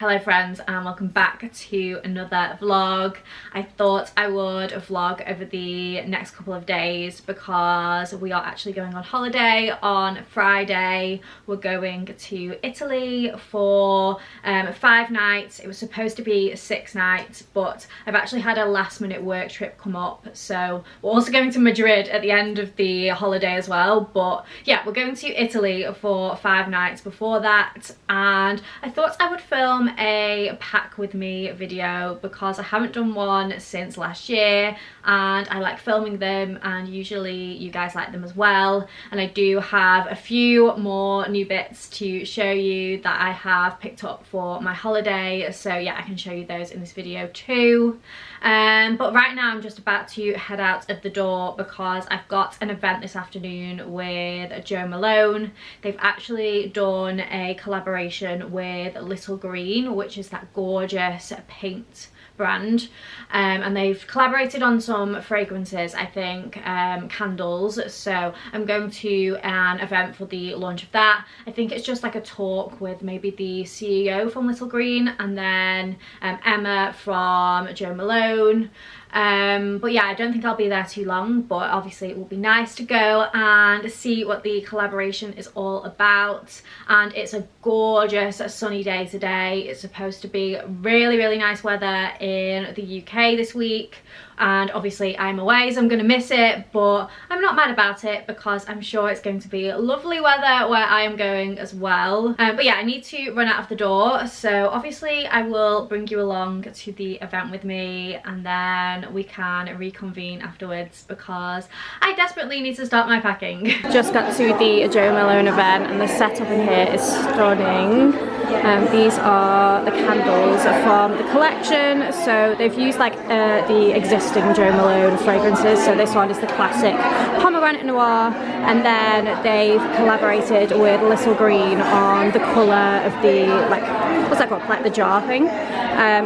Hello friends, and welcome back to another vlog. I thought I would vlog over the next couple of days because we are actually going on holiday on Friday. We're going to Italy for 5 nights. It was supposed to be 6 nights, but I've actually had a last minute work trip come up, so we're also going to Madrid at the end of the holiday as well. But yeah, we're going to Italy for 5 nights before that, and I thought I would film a pack with me video because I haven't done one since last year and I like filming them, and usually you guys like them as well. And I do have a few more new bits to show you that I have picked up for my holiday, so yeah, I can show you those in this video too. But right now I'm just about to head out of the door because I've got an event this afternoon with Joe Malone. They've actually done a collaboration with Little Green, which is that gorgeous paint brand, and they've collaborated on some fragrances, I think, candles. So I'm going to an event for the launch of that. I think it's just like a talk with maybe the CEO from Little Green and then Emma from Joe Malone. But yeah, I don't think I'll be there too long, but obviously it will be nice to go and see what the collaboration is all about. And it's a gorgeous sunny day today. It's supposed to be really nice weather in the UK this week, and obviously I'm away, so I'm going to miss it, but I'm not mad about it because I'm sure it's going to be lovely weather where I am going as well. But yeah, I need to run out of the door, so obviously I will bring you along to the event with me and then we can reconvene afterwards because I desperately need to start my packing. Just got to the Joe Malone event and the setup in here is stunning. These are the candles from the collection, so they've used like the existing Joe Malone fragrances. So this one is the classic pomegranate noir, and then they've collaborated with Little Green on the colour of the, like, what's that called, like the jar thing.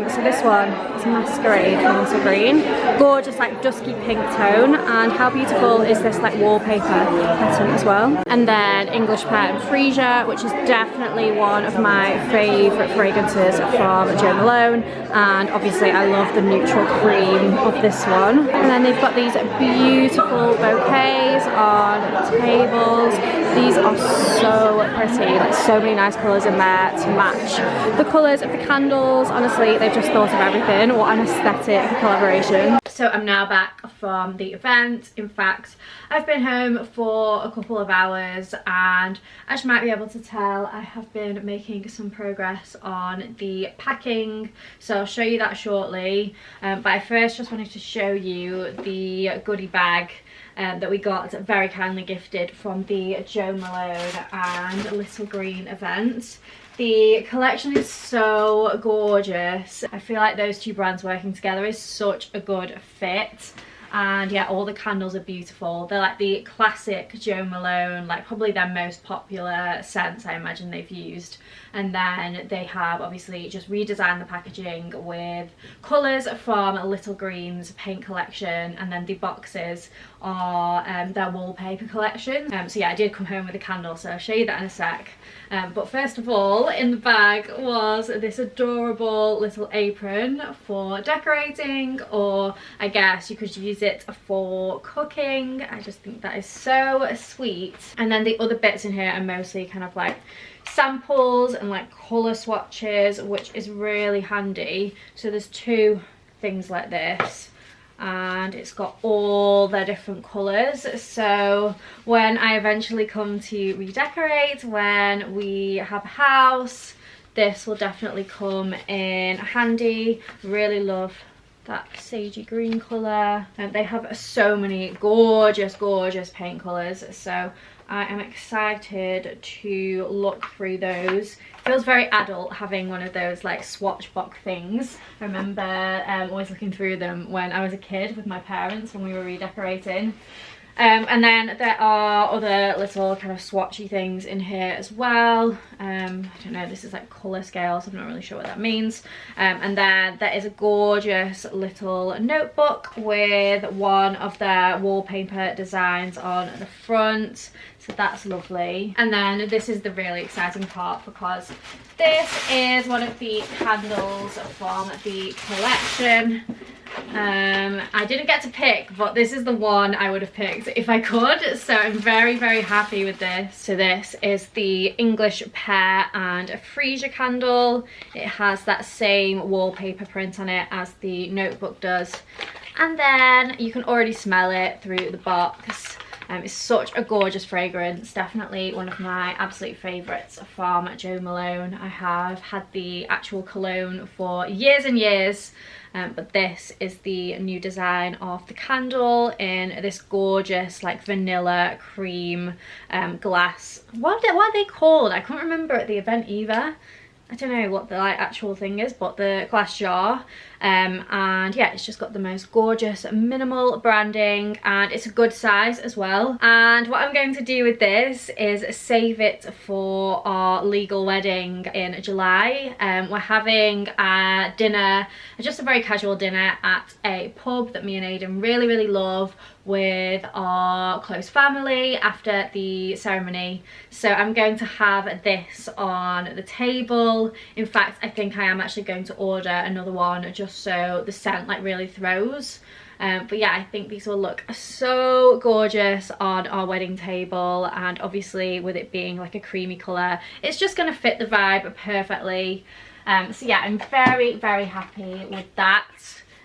So this one is Masquerade from Little Green, gorgeous like dusky pink tone, and how beautiful is this like wallpaper pattern as well. And then English Pear and Freesia, which is definitely one of my favourite fragrances from Joe Malone, and obviously I love the neutral cream of this one. And then they've got these beautiful bouquets on tables. These are so pretty, like so many nice colours in there to match the colours of the candles. Honestly, they've just thought of everything. What an aesthetic collaboration. So I'm now back from the event. In fact, I've been home for a couple of hours, and as you might be able to tell, I have been making some progress on the packing, so I'll show you that shortly. But I first just wanted to show you the goodie bag that we got very kindly gifted from the Joe Malone and Little Green event. The collection is so gorgeous. I feel like those two brands working together is such a good fit. And yeah, all the candles are beautiful. They're like the classic Joe Malone, like probably their most popular scents I imagine they've used. And then they have obviously just redesigned the packaging with colours from Little Green's paint collection, and then the boxes are their wallpaper collection. So yeah, I did come home with a candle, so I'll show you that in a sec. But first of all, in the bag was this adorable little apron for decorating, or I guess you could use it for cooking. I just think that is so sweet. And then the other bits in here are mostly kind of like samples and like colour swatches, which is really handy. So there's 2 things like this, and it's got all their different colours, so when I eventually come to redecorate, when we have a house, this will definitely come in handy. Really love that sagey green colour, and they have so many gorgeous paint colours, so I am excited to look through those. Feels very adult having one of those like swatch box things. I remember always looking through them when I was a kid with my parents when we were redecorating. And then there are other little kind of swatchy things in here as well. I don't know, this is like colour scales, I'm not really sure what that means. And then there is a gorgeous little notebook with one of their wallpaper designs on the front. So that's lovely. And then this is the really exciting part, because this is one of the candles from the collection. I didn't get to pick, but this is the one I would have picked if I could, so I'm very, very happy with this. So this is the English pear and a freesia candle. It has that same wallpaper print on it as the notebook does, and then you can already smell it through the box. It's such a gorgeous fragrance, definitely one of my absolute favourites from Jo Malone. I have had the actual cologne for years and years, but this is the new design of the candle in this gorgeous like vanilla cream glass. What are they called? I can't remember at the event either. I don't know what the like actual thing is, but the glass jar. And yeah, it's just got the most gorgeous minimal branding, and it's a good size as well. And what I'm going to do with this is save it for our legal wedding in July. We're having a dinner, just a very casual dinner at a pub that me and Aidan really, really love, with our close family after the ceremony. So I'm going to have this on the table. In fact, I think I am actually going to order another one just so the scent like really throws. But yeah, I think these will look so gorgeous on our wedding table, and obviously with it being like a creamy colour, it's just going to fit the vibe perfectly. So yeah, I'm very, very happy with that.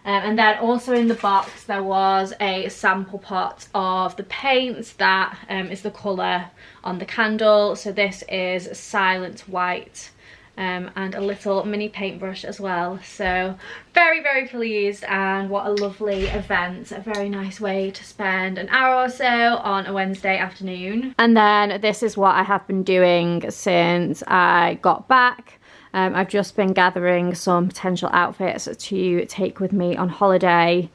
And then also in the box there was a sample pot of the paints that is the colour on the candle. So this is Silent White, and a little mini paintbrush as well. So very, very pleased, and what a lovely event. A very nice way to spend an hour or so on a Wednesday afternoon. And then this is what I have been doing since I got back. I've just been gathering some potential outfits to take with me on holiday.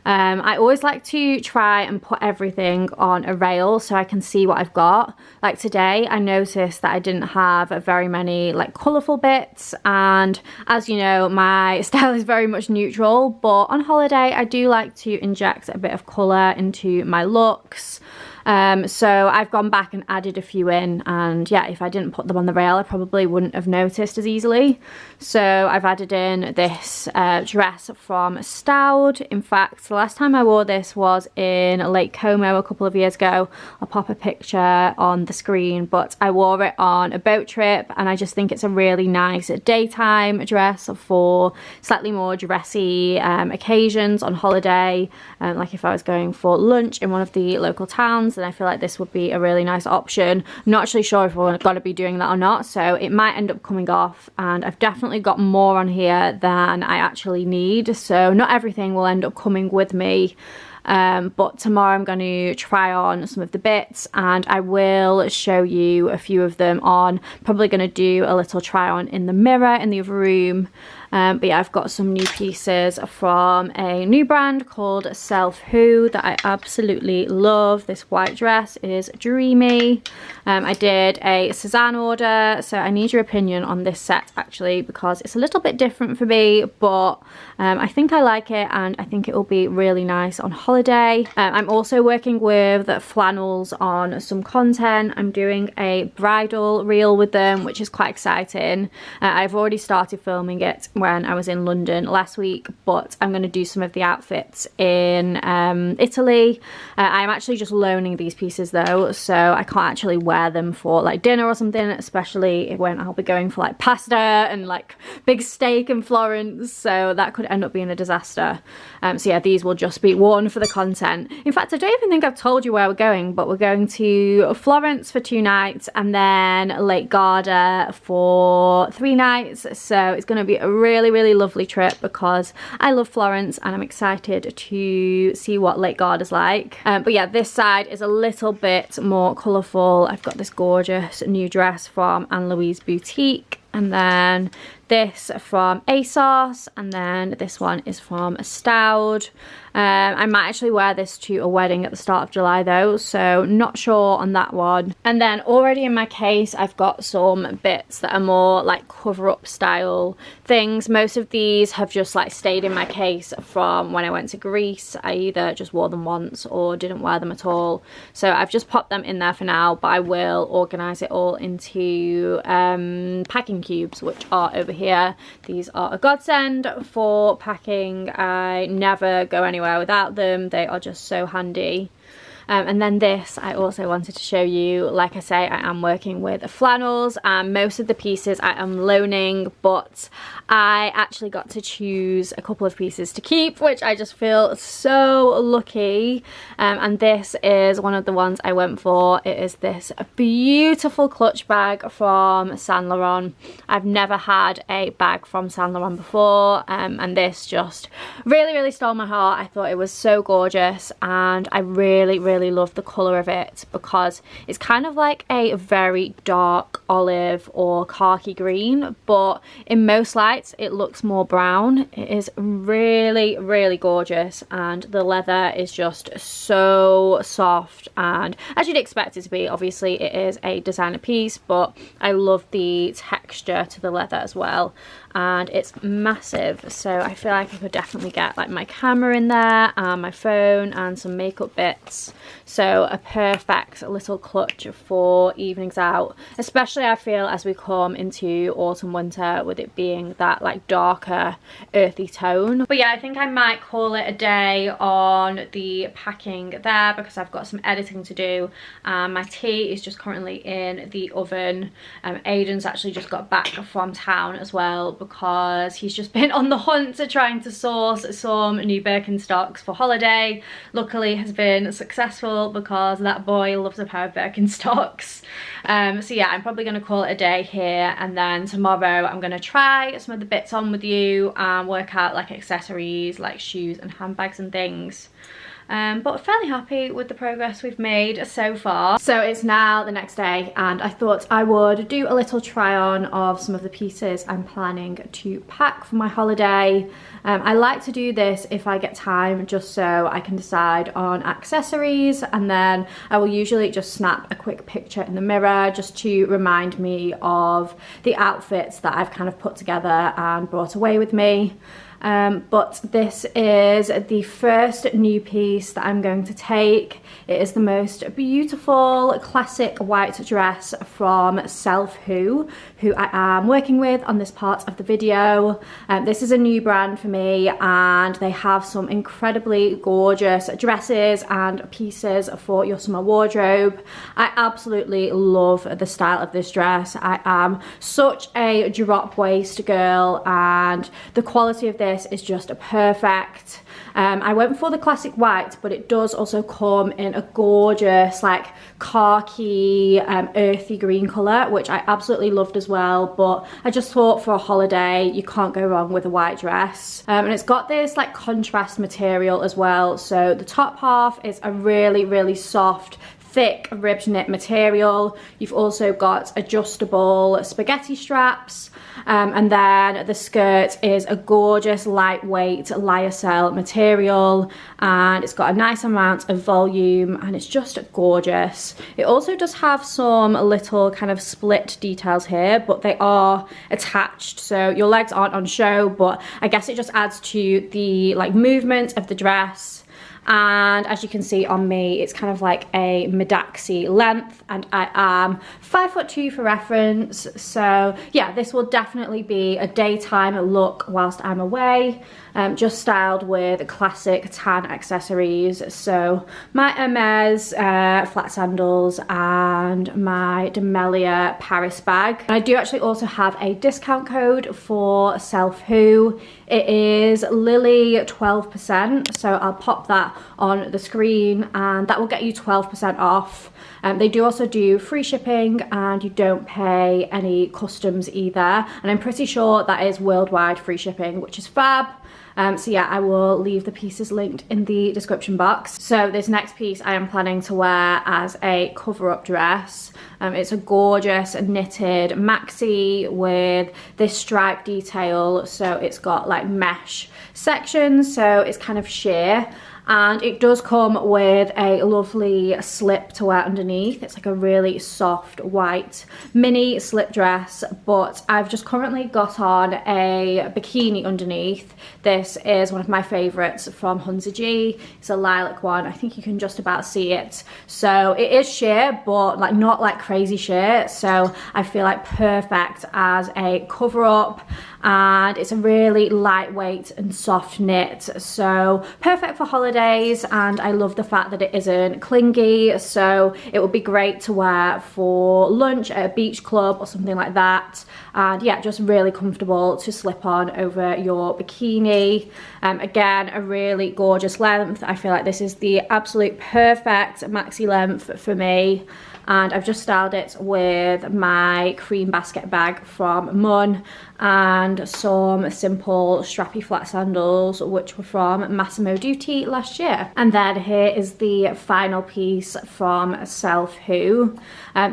I always like to try and put everything on a rail so I can see what I've got. Like today I noticed that I didn't have very many like colourful bits, and as you know, my style is very much neutral, but on holiday I do like to inject a bit of colour into my looks. So I've gone back and added a few in, and yeah, if I didn't put them on the rail I probably wouldn't have noticed as easily. So I've added in this dress from Stowed. In fact, the last time I wore this was in Lake Como a couple of years ago. I'll pop a picture on the screen, but I wore it on a boat trip, and I just think it's a really nice daytime dress for slightly more dressy occasions on holiday, like if I was going for lunch in one of the local towns. And I feel like this would be a really nice option. I'm not actually sure if we're going to be doing that or not, so it might end up coming off, and I've definitely got more on here than I actually need, so not everything will end up coming with me. But tomorrow I'm going to try on some of the bits, and I will show you a few of them on. Probably going to do a little try on in the mirror in the other room. But yeah, I've got some new pieces from a new brand called SELFWHO that I absolutely love. This white dress is dreamy. I did a Sesan order, so I need your opinion on this set actually, because it's a little bit different for me, but I think I like it, and I think it will be really nice on holiday. I'm also working with flannels on some content. I'm doing a bridal reel with them, which is quite exciting. I've already started filming it when I was in London last week, but I'm going to do some of the outfits in Italy. I'm actually just loaning these pieces though, so I can't actually wear them for like dinner or something, especially when I'll be going for like pasta and like big steak in Florence, so that could end up being a disaster. So yeah, these will just be worn for the content. In fact, I don't even think I've told you where we're going, but we're going to Florence for 2 nights and then Lake Garda for 3 nights, so it's going to be a really, really lovely trip because I love Florence and I'm excited to see what Lake Garda's like. But yeah, this side is a little bit more colourful. I've got this gorgeous new dress from Anne Louise Boutique, and then this from ASOS, and then this one is from Astoud. I might actually wear this to a wedding at the start of July though, so not sure on that one. And then already in my case I've got some bits that are more like cover-up style things. Most of these have just like stayed in my case from when I went to Greece. I either just wore them once or didn't wear them at all, so I've just popped them in there for now, but I will organise it all into packing cubes, which are over here. These are a godsend for packing. I never go anywhere without them. They are just so handy. And then this I also wanted to show you. Like I say, I am working with flannels, and most of the pieces I am loaning, but I actually got to choose a couple of pieces to keep, which I just feel so lucky. And this is one of the ones I went for. It is this beautiful clutch bag from Saint Laurent. I've never had a bag from Saint Laurent before, and this just really stole my heart. I thought it was so gorgeous, and I really love the colour of it because it's kind of like a very dark olive or khaki green, but in most lights it looks more brown. It is really gorgeous, and the leather is just so soft, and as you'd expect it to be. Obviously it is a designer piece, but I love the texture to the leather as well, and it's massive, so I feel like I could definitely get like my camera in there and my phone and some makeup bits. So a perfect little clutch for evenings out, especially I feel as we come into autumn winter, with it being that like darker earthy tone. But yeah, I think I might call it a day on the packing there because I've got some editing to do. My tea is just currently in the oven. Aiden's actually just got back from town as well because he's just been on the hunt to trying to source some new Birkenstocks for holiday. Luckily has been successful because that boy loves a pair of Birkenstocks. So yeah, I'm probably going to call it a day here, and then tomorrow I'm going to try some of the bits on with you and work out like accessories like shoes and handbags and things. But fairly happy with the progress we've made so far. So it's now the next day, and I thought I would do a little try on of some of the pieces I'm planning to pack for my holiday. I like to do this if I get time, just so I can decide on accessories, and then I will usually just snap a quick picture in the mirror just to remind me of the outfits that I've kind of put together and brought away with me. But this is the first new piece that I'm going to take. It is the most beautiful classic white dress from SELFWHO, who I am working with on this part of the video. This is a new brand for me, and they have some incredibly gorgeous dresses and pieces for your summer wardrobe. I absolutely love the style of this dress. I am such a drop waist girl, and the quality of this is just perfect. I went for the classic white, but it does also come in a gorgeous like khaki earthy green colour, which I absolutely loved as well. But I just thought for a holiday you can't go wrong with a white dress. And it's got this like contrast material as well, so the top half is a really soft thick ribbed knit material. You've also got adjustable spaghetti straps, and then the skirt is a gorgeous lightweight lyocell material, and it's got a nice amount of volume, and it's just gorgeous. It also does have some little kind of split details here, but they are attached, so your legs aren't on show, but I guess it just adds to the like movement of the dress. And as you can see on me, it's kind of like a mid-axi length, and I am 5'2" for reference. So yeah, this will definitely be a daytime look whilst I'm away. Just styled with classic tan accessories. So my Hermes flat sandals and my Demelia Paris bag. And I do actually also have a discount code for SELFWHO. It is Lily 12%, so I'll pop that on the screen, and that will get you 12% off. They do also do free shipping, and you don't pay any customs either, and I'm pretty sure that is worldwide free shipping, which is fab. So yeah, I will leave the pieces linked in the description box. So this next piece I am planning to wear as a cover-up dress. It's a gorgeous knitted maxi with this stripe detail, so it's got like mesh sections, so it's kind of sheer. And it does come with a lovely slip to wear underneath. It's like a really soft white mini slip dress, but I've just currently got on a bikini underneath. This is one of my favorites from Hunza G. It's a lilac one. I think you can just about see it. So it is sheer, but like not like crazy sheer. So I feel like perfect as a cover up, and it's a really lightweight and soft knit. So perfect for holidays. And I love the fact that it isn't clingy, so it would be great to wear for lunch at a beach club or something like that. And yeah, just really comfortable to slip on over your bikini. Again, a really gorgeous length. I feel like this is the absolute perfect maxi length for me. And I've just styled it with my cream basket bag from Mun and some simple strappy flat sandals, which were from Massimo Dutti last year. And then here is the final piece from SELFWHO.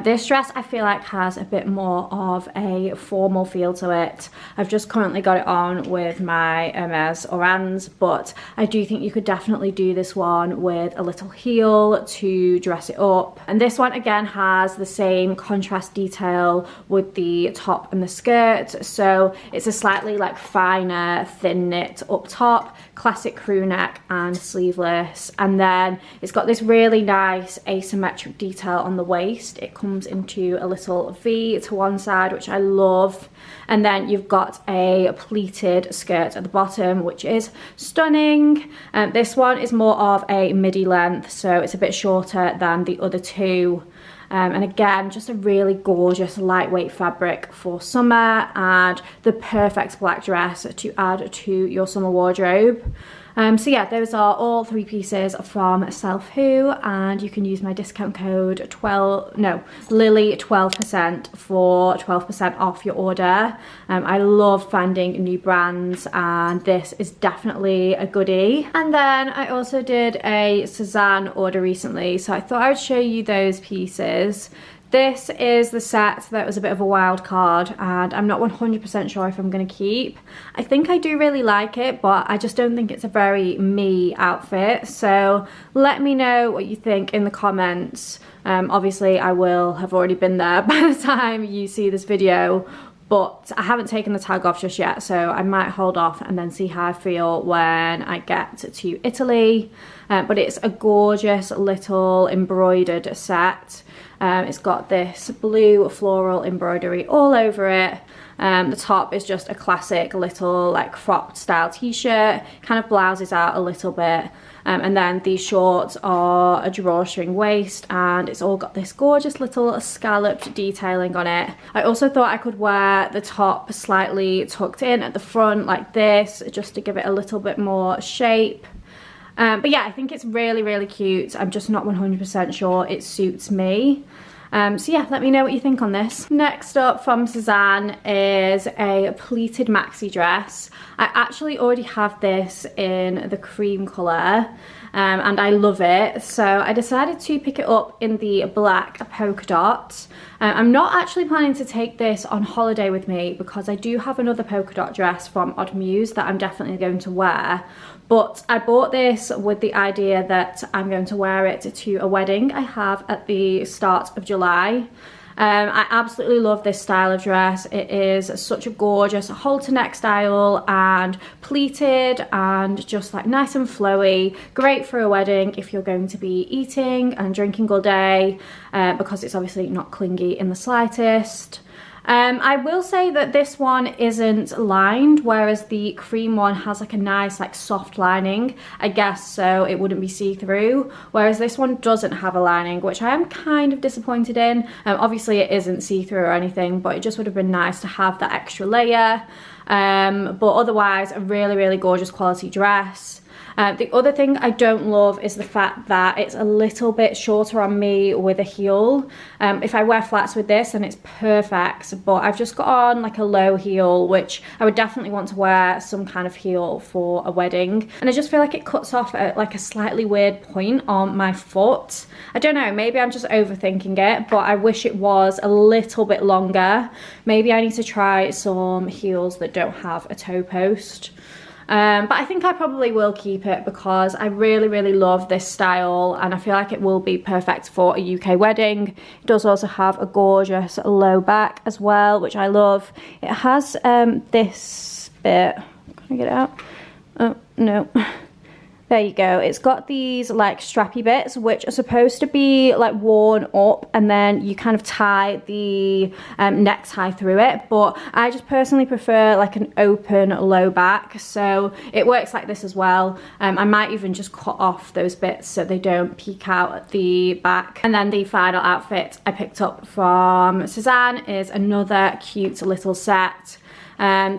This dress I feel like has a bit more of a formal feel to it. I've just currently got it on with my Hermes Orans, but I do think you could definitely do this one with a little heel to dress it up. And this one again has the same contrast detail with the top and the skirt, so it's a slightly like finer thin knit up top, classic crew neck and sleeveless, and then it's got this really nice asymmetric detail on the waist. It comes into a little V to one side, which I love, and then you've got a pleated skirt at the bottom, which is stunning. This one is more of a midi length, so it's a bit shorter than the other two. And again, just a really gorgeous lightweight fabric for summer, and the perfect black dress to add to your summer wardrobe. So yeah, those are all three pieces from SELFWHO, and you can use my discount code Lily 12% for 12% off your order. I love finding new brands, and this is definitely a goodie. And then I also did a Sesan order recently, so I thought I would show you those pieces. This is the set that was a bit of a wild card, and I'm not 100% sure if I'm going to keep. I think I do really like it, but I just don't think it's a very me outfit. So let me know what you think in the comments. Obviously I will have already been there by the time you see this video, but I haven't taken the tag off just yet, so I might hold off and then see how I feel when I get to Italy. But it's a gorgeous little embroidered set. It's got this blue floral embroidery all over it. The top is just a classic little like cropped style t-shirt, kind of blouses out a little bit. And then these shorts are a drawstring waist, and it's all got this gorgeous little scalloped detailing on it. I also thought I could wear the top slightly tucked in at the front like this, just to give it a little bit more shape. But yeah, I think it's really, really cute. I'm just not 100% sure it suits me. So yeah, let me know what you think on this. Next up from Sesan is a pleated maxi dress. I actually already have this in the cream colour, and I love it. So I decided to pick it up in the black polka dot. I'm not actually planning to take this on holiday with me, because I do have another polka dot dress from Odd Muse that I'm definitely going to wear. But I bought this with the idea that I'm going to wear it to a wedding I have at the start of July. I absolutely love this style of dress. It is such a gorgeous halter neck style and pleated and just like nice and flowy. Great for a wedding if you're going to be eating and drinking all day, because it's obviously not clingy in the slightest. I will say that this one isn't lined, whereas the cream one has like a nice like soft lining, I guess, so it wouldn't be see-through, whereas this one doesn't have a lining, which I am kind of disappointed in. Obviously it isn't see-through or anything, but it just would have been nice to have that extra layer. But otherwise a really, really gorgeous quality dress. The other thing I don't love is the fact that it's a little bit shorter on me with a heel. If I wear flats with this, then it's perfect, but I've just got on like a low heel, which I would definitely want to wear some kind of heel for a wedding. And I just feel like it cuts off at like a slightly weird point on my foot. I don't know, maybe I'm just overthinking it, but I wish it was a little bit longer. Maybe I need to try some heels that don't have a toe post. But I think I probably will keep it because I really love this style, and I feel like it will be perfect for a UK wedding. It does also have a gorgeous low back as well, which I love. It has this bit, can I get it out? Oh no, there you go. It's got these like strappy bits which are supposed to be like worn up, and then you kind of tie the necktie through it, but I just personally prefer like an open low back, so it works like this as well. I might even just cut off those bits so they don't peek out at the back. And then the final outfit I picked up from Sesan is another cute little set.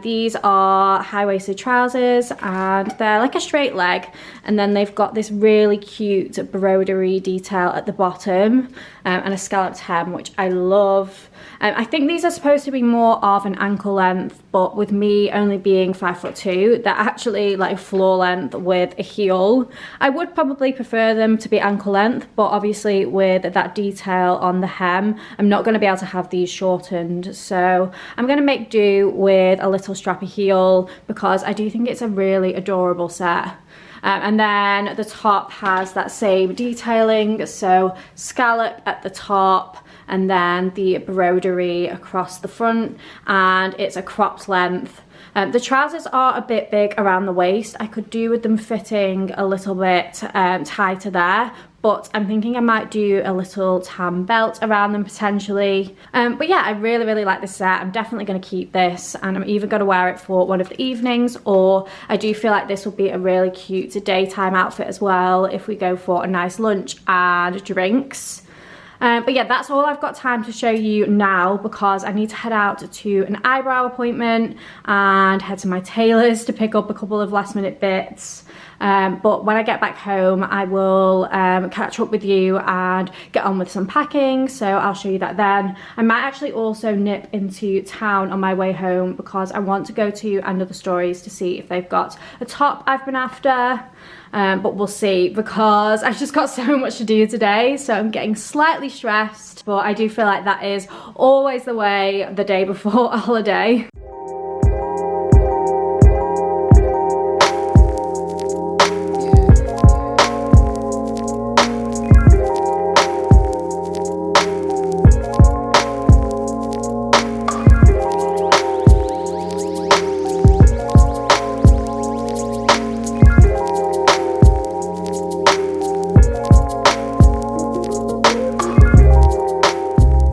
These are high-waisted trousers, and they're like a straight leg, and then they've got this really cute broderie detail at the bottom, and a scalloped hem, which I love. I think these are supposed to be more of an ankle length, but with me only being 5'2", they're actually like floor length with a heel. I would probably prefer them to be ankle length, but obviously with that detail on the hem, I'm not going to be able to have these shortened, so I'm going to make do with a little strappy heel because I do think it's a really adorable set. And then the top has that same detailing, so scallop at the top, and then the broderie across the front, and it's a cropped length. The trousers are a bit big around the waist. I could do with them fitting a little bit tighter there, but I'm thinking I might do a little tam belt around them potentially. But yeah, I really like this set. I'm definitely going to keep this, and I'm either going to wear it for one of the evenings, or I do feel like this will be a really cute daytime outfit as well if we go for a nice lunch and drinks. But yeah, that's all I've got time to show you now because I need to head out to an eyebrow appointment and head to my tailor's to pick up a couple of last minute bits. But when I get back home, I will catch up with you and get on with some packing, so I'll show you that then. I might actually also nip into town on my way home because I want to go to Another Stories to see if they've got a top I've been after. But we'll see because I've just got so much to do today, so I'm getting slightly stressed, but I do feel like that is always the way the day before a holiday.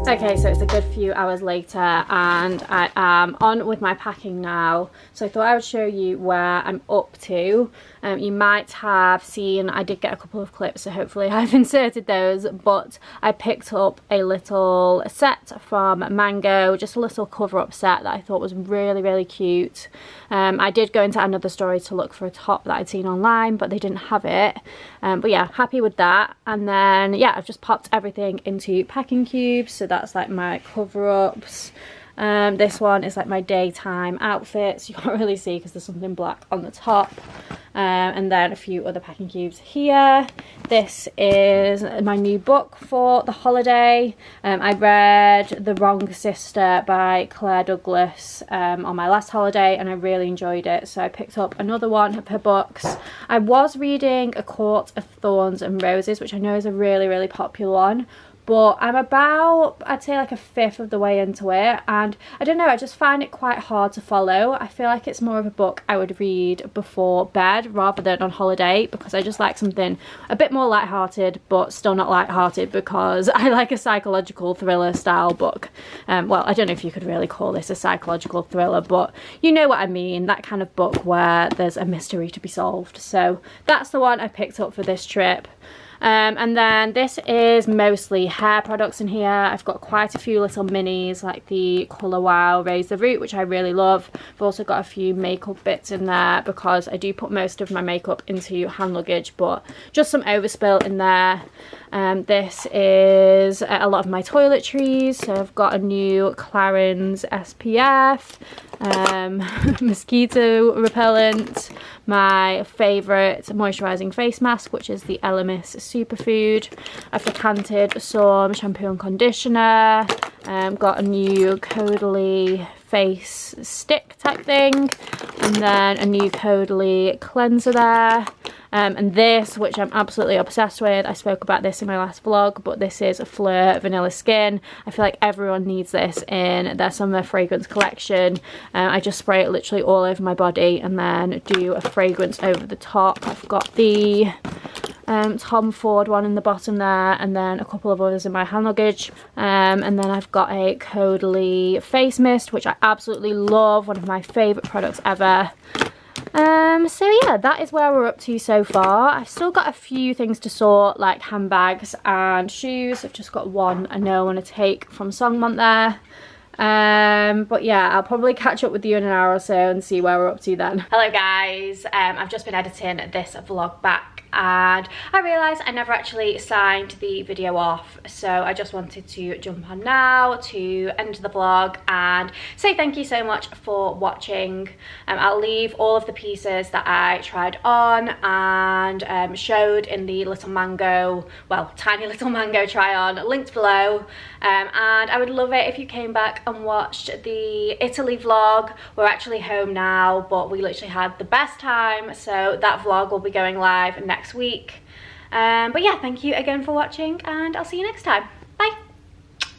Okay, so it's a good few hours later and I am on with my packing now, so I thought I would show you where I'm up to. You might have seen I did get a couple of clips, so hopefully I've inserted those, but I picked up a little set from Mango, just a little cover-up set that I thought was really cute. I did go into Another Story to look for a top that I'd seen online, but they didn't have it. But yeah, happy with that. And then yeah, I've just popped everything into packing cubes, so that's like my cover-ups. This one is like my daytime outfits. You can't really see because there's something black on the top. And then a few other packing cubes here. This is my new book for the holiday. I read The Wrong Sister by Claire Douglas on my last holiday, and I really enjoyed it, so I picked up another one of her books. I was reading A Court of Thorns and Roses, which I know is a really popular one, but I'm about, I'd say like a fifth of the way into it, and I don't know, I just find it quite hard to follow. I feel like it's more of a book I would read before bed rather than on holiday, because I just like something a bit more lighthearted, but still not lighthearted because I like a psychological thriller style book. Well, I don't know if you could really call this a psychological thriller, but you know what I mean, that kind of book where there's a mystery to be solved. So that's the one I picked up for this trip. And then this is mostly hair products in here. I've got quite a few little minis like the Colour Wow Razor Root, which I really love. I've also got a few makeup bits in there because I do put most of my makeup into hand luggage, but just some overspill in there. This is a lot of my toiletries. So I've got a new Clarins SPF, mosquito repellent, my favourite moisturising face mask, which is the Elemis Superfood. I've decanted some shampoo and conditioner, got a new Caudalie face stick type thing, and then a new Caudalie cleanser there. And this, which I'm absolutely obsessed with, I spoke about this in my last vlog, but this is a Fleur Vanilla Skin. I feel like everyone needs this in their summer fragrance collection. I just spray it literally all over my body and then do a fragrance over the top. I've got the Tom Ford one in the bottom there, and then a couple of others in my hand luggage. And then I've got a Caudalie face mist, which I absolutely love, one of my favourite products ever. So yeah, that is where we're up to so far. I've still got a few things to sort, like handbags and shoes. I've just got one I know I want to take from Songmont there. But yeah, I'll probably catch up with you in an hour or so and see where we're up to then. Hello guys, I've just been editing this vlog back and I realised I never actually signed the video off, so I just wanted to jump on now to end the vlog and say thank you so much for watching. I'll leave all of the pieces that I tried on and showed in the little mango, well, tiny little mango try on linked below, and I would love it if you came back and watched the Italy vlog. We're actually home now, but we literally had the best time, so that vlog will be going live next week. But yeah, thank you again for watching and I'll see you next time. Bye.